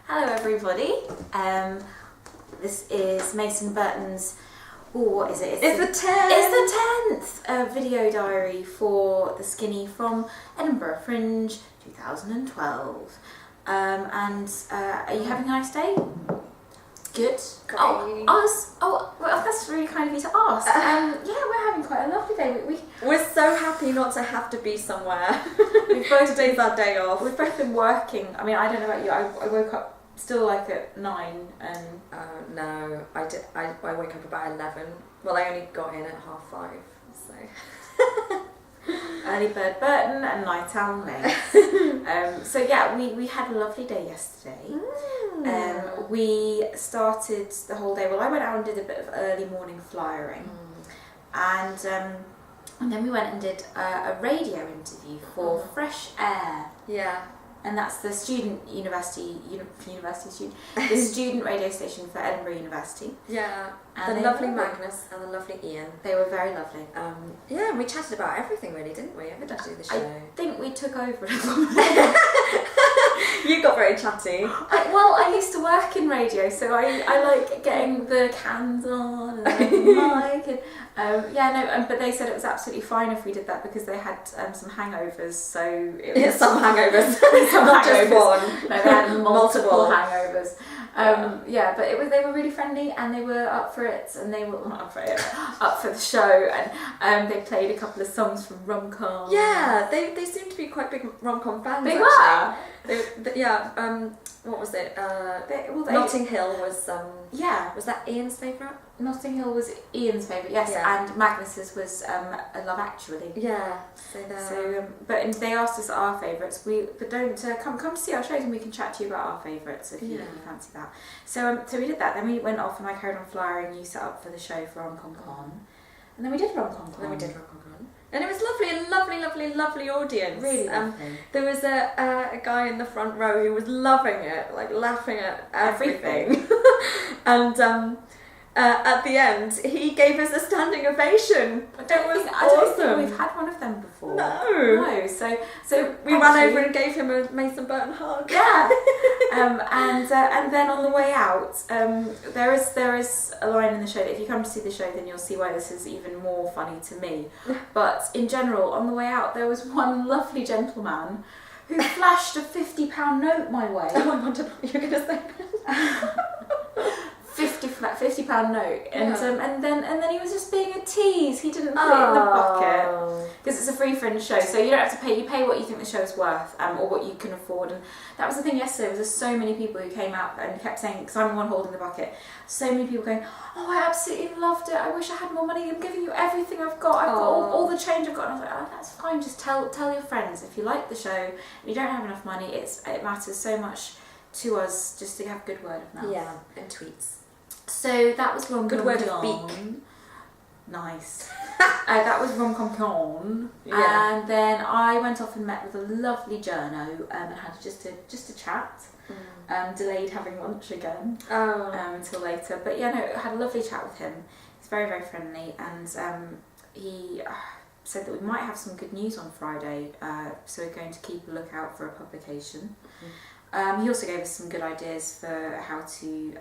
Hello everybody, this is Mace and Burton's, what is it? It's the 10th! It's the 10th video diary for the Skinny from Edinburgh Fringe 2012. And are you having a nice day? Good. Great. Well, that's really kind of you to ask. Yeah, we're having quite a lovely day. We're so happy not to have to be somewhere. Today's our day off. We've both been working. I mean, I don't know about you. I woke up still like at 9 and... No, I woke up about 11. Well, I only got in at 5:30, so... Early bird Burton and night owl Mace. So yeah, we had a lovely day yesterday. We started the whole day, well, I went out and did a bit of early morning flyering. And then we went and did a radio interview for Fresh Air. Yeah. And that's the student the student radio station for Edinburgh University. Yeah, and the lovely Magnus and the lovely Ian. They were very lovely. Yeah, and we chatted about everything really, didn't we? Every day of the show. I think we took over a little bit. You got very chatty. I used to work in radio, so I like getting the cans on and the mic. And, but they said it was absolutely fine if we did that because they had some hangovers. So it was some hangovers, not just one. No, they had multiple hangovers. But they were really friendly and they were up for it, and they were not up for it, up for the show, and they played a couple of songs from rom-com. Yeah, they seem to be quite big rom-com fans. They were. What was it? Notting Hill was. Was that Ian's favourite? Notting Hill was Ian's favourite, yes, and Magnus's was A Love Actually. Yeah. But they asked us our favourites. But don't come to see our shows and we can chat to you about our favourites if you fancy that. So we did that. Then we went off and I carried on flying. You set up for the show for Rom-Com Con, and then we did Rom-Com Con. And it was lovely audience. Really lovely. There was a guy in the front row who was loving it, like laughing at everything. And at the end, he gave us a standing ovation. I don't think we've had one of them before. No. So we ran over and gave him a Mace and Burton hug. Yeah. And then on the way out, there is a line in the show that if you come to see the show, then you'll see why this is even more funny to me. But in general, on the way out, there was one lovely gentleman who flashed a £50 note my way. Oh, I wondered what you were going to say. £50 note, and then he was just being a tease. He didn't put it in the bucket because it's a free Fringe show, so you don't have to pay. You pay what you think the show's worth, or what you can afford. And that was the thing yesterday. Was there's so many people who came out and kept saying, because I'm the one holding the bucket. So many people going, "Oh, I absolutely loved it. I wish I had more money. I'm giving you everything I've got. I've got all the change I've got." And I was like, "Oh, that's fine. Just tell your friends if you like the show and you don't have enough money. It matters so much to us just to have good word of mouth." Yeah, and tweets. So that was Rom-Com Good word of beak. Nice. That was Rom-Com Con. Yeah. And then I went off and met with a lovely journo and had just a chat. Delayed having lunch again until later. But had a lovely chat with him. He's very, very friendly, and he said that we might have some good news on Friday, so we're going to keep a lookout for a publication. He also gave us some good ideas for how to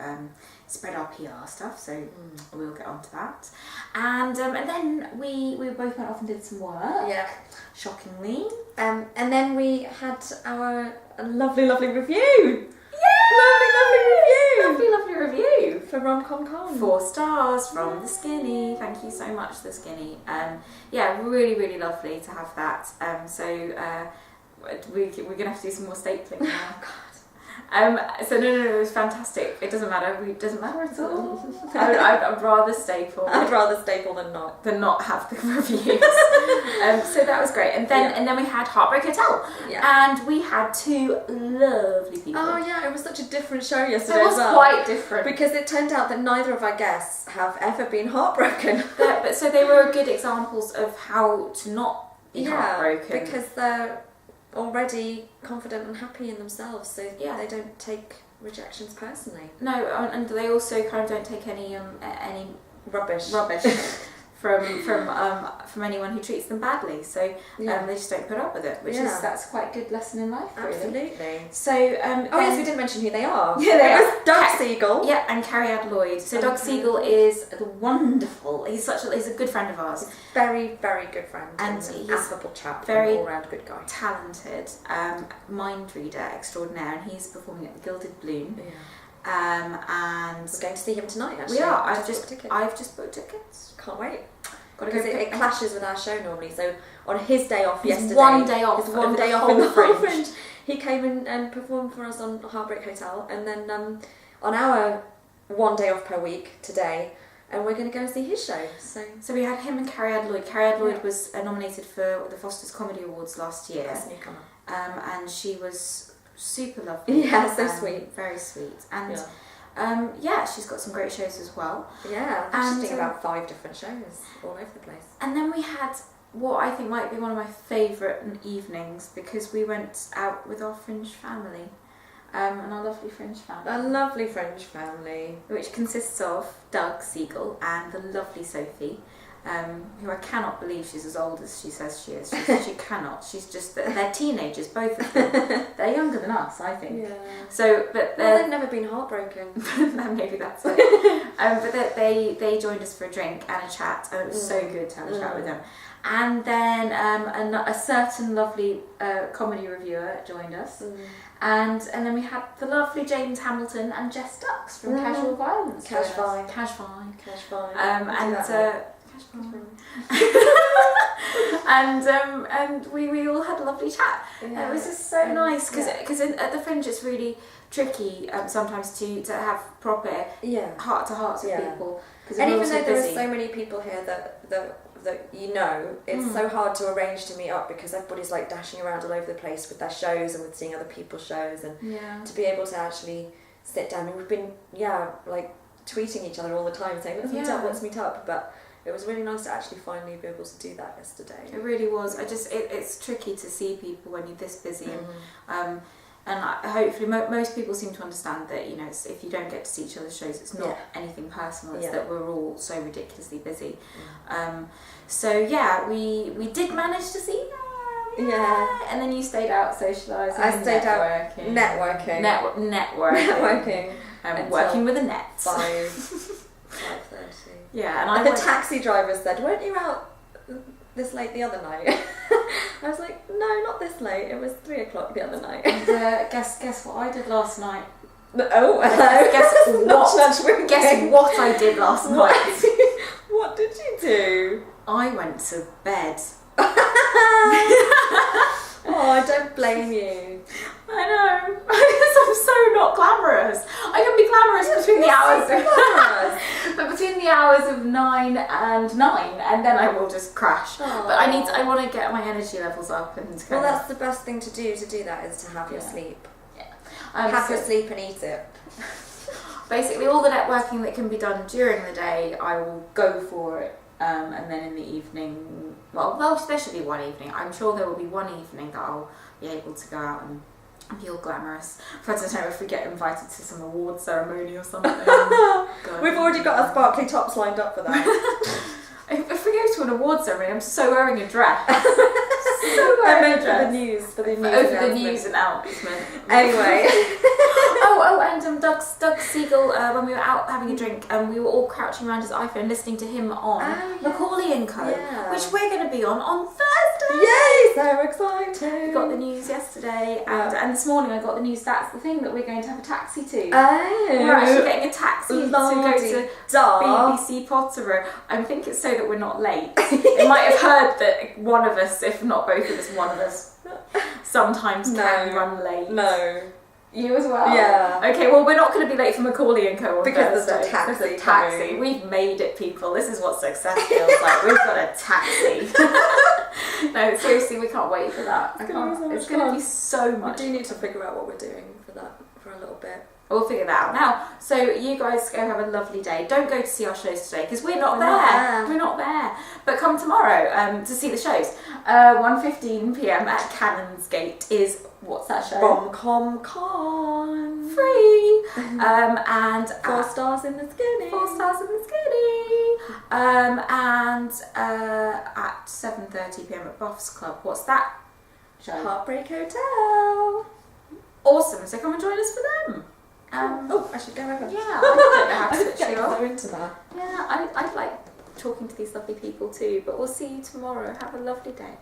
spread our PR stuff, so we'll get on to that. And then we both went off and did some work. Yeah. Shockingly. And then we had our lovely review. Yeah! Lovely review. For Rom-Com Con. 4 stars from the Skinny. Thank you so much, the Skinny. Really, really lovely to have that. We're going to have to do some more stapling now. So no, it was fantastic. It doesn't matter. It doesn't matter at all. I'd rather staple. I'd rather staple than not. Than not have the reviews. So that was great. And then we had Heartbreak Hotel. Yeah. And we had 2 lovely people. Oh yeah, it was such a different show yesterday. It was quite different. Because it turned out that neither of our guests have ever been heartbroken. But so they were good examples of how to not be heartbroken. Because they're already confident and happy in themselves, so they don't take rejections personally. No, and they also kind of don't take any rubbish from anyone who treats them badly. So they just don't put up with it, which is that's quite a good lesson in life. Really. Absolutely. So yes, we didn't mention who they are. Yeah, they are. Doug Siegel. Yeah, and Carrie Lloyd. So Doug Siegel is wonderful. He's a good friend of ours. Very, very good friend. And he's affable chap. Very all-round good guy. Talented, mind reader extraordinaire, and he's performing at the Gilded Balloon. Yeah. And we're going to see him tonight. Actually, we are. I've just booked tickets. Can't wait. Because it clashes with our show normally. So on his day off yesterday, one day off in the Fringe, he came in and performed for us on Heartbreak Hotel, and then on our one day off per week today, and we're going to go and see his show. So we had him and Carrie Lloyd. Carrie Lloyd was nominated for the Foster's Comedy Awards last year. That's a newcomer. And she was super lovely. Yeah, so sweet. Very sweet. And she's got some great shows as well. Yeah, she's doing about 5 different shows all over the place. And then we had what I think might be one of my favourite evenings, because we went out with our Fringe family. And our lovely Fringe family. A lovely Fringe family. Which consists of Doug Siegel and the lovely Sophie. Who I cannot believe she's as old as she says she is. She cannot. She's just, they're teenagers, both of them. They're younger than us, I think. Yeah. So, but they've never been heartbroken. Maybe that's it. But they joined us for a drink and a chat, and it was so good to have a chat with them. And then a certain lovely comedy reviewer joined us. And then we had the lovely James Hamilton and Jess Dux from Casual Violence. Cash Fine. And we all had a lovely chat. Yeah. It was just so nice, because at the Fringe it's really tricky sometimes to have proper heart to hearts with people. And even though there are so many people here that it's so hard to arrange to meet up, because everybody's like dashing around all over the place with their shows and with seeing other people's shows, and to be able to actually sit down. And we've been like tweeting each other all the time saying let's meet up, but it was really nice to actually finally be able to do that yesterday. It really was. It's tricky to see people when you're this busy, and hopefully most people seem to understand that it's, if you don't get to see each other's shows, it's not anything personal. It's that we're all so ridiculously busy. We did manage to see them. Yeah. And then you stayed out socialising. I stayed out networking. Working with a net. 5:30. Yeah, and the taxi driver said, "Weren't you out this late the other night?" I was like, "No, not this late. It was 3:00 the other night." And guess what I did last night? Oh, guess what I did last night? What did you do? I went to bed. Oh, I don't blame you. I know, because I'm so not glamorous. I can be glamorous between the hours but between the hours of 9 and 9, and then I will just crash. Aww. But I want to get my energy levels up and well, that's the best thing to do that, is to have your sleep. Yeah. Have your sleep and eat it. Basically, all the networking that can be done during the day, I will go for it. And then in the evening, there should be one evening. I'm sure there will be one evening that I'll be able to go out and be all glamorous. I don't know if we get invited to some award ceremony or something. We've already got our sparkly tops lined up for that. If we go to an award ceremony, I'm so wearing a dress. I meant for the news announcement. Anyway. And Doug Siegel, when we were out having a drink, we were all crouching around his iPhone listening to him on Macaulay & Co, which we're going to be on Thursday. Yay! So excited. We got the news yesterday, and this morning I got the news that's the thing that we're going to have a taxi to. Oh. We're actually getting a taxi to go to BBC Potterrow. I think it's so that we're not late. They might have heard that one of us, if not both of us, one of us sometimes can run late. No. You as well? Yeah. Okay, well, we're not going to be late for Macaulay & Co on because Thursday. There's a taxi. We've made it, people. This is what success feels like. We've got a taxi. No, seriously, we can't wait for that. It's going to be so much. We do need to figure out what we're doing for that for a little bit. We'll figure that out. Now, so you guys go have a lovely day. Don't go to see our shows today, because we're not there. We're not there. But come tomorrow to see the shows. 1:15 p.m. at Canonsgate is, what's that show? Rom-Com Con. Free. And 4 stars in the skinny. 4 stars in the skinny. And at 7:30pm at Buffs Club. What's that show? Heartbreak Hotel. Awesome. So come and join us for them. I should go over. Yeah, I don't know how to I'm switch getting you off. so into that. Yeah, I like talking to these lovely people too. But we'll see you tomorrow. Have a lovely day.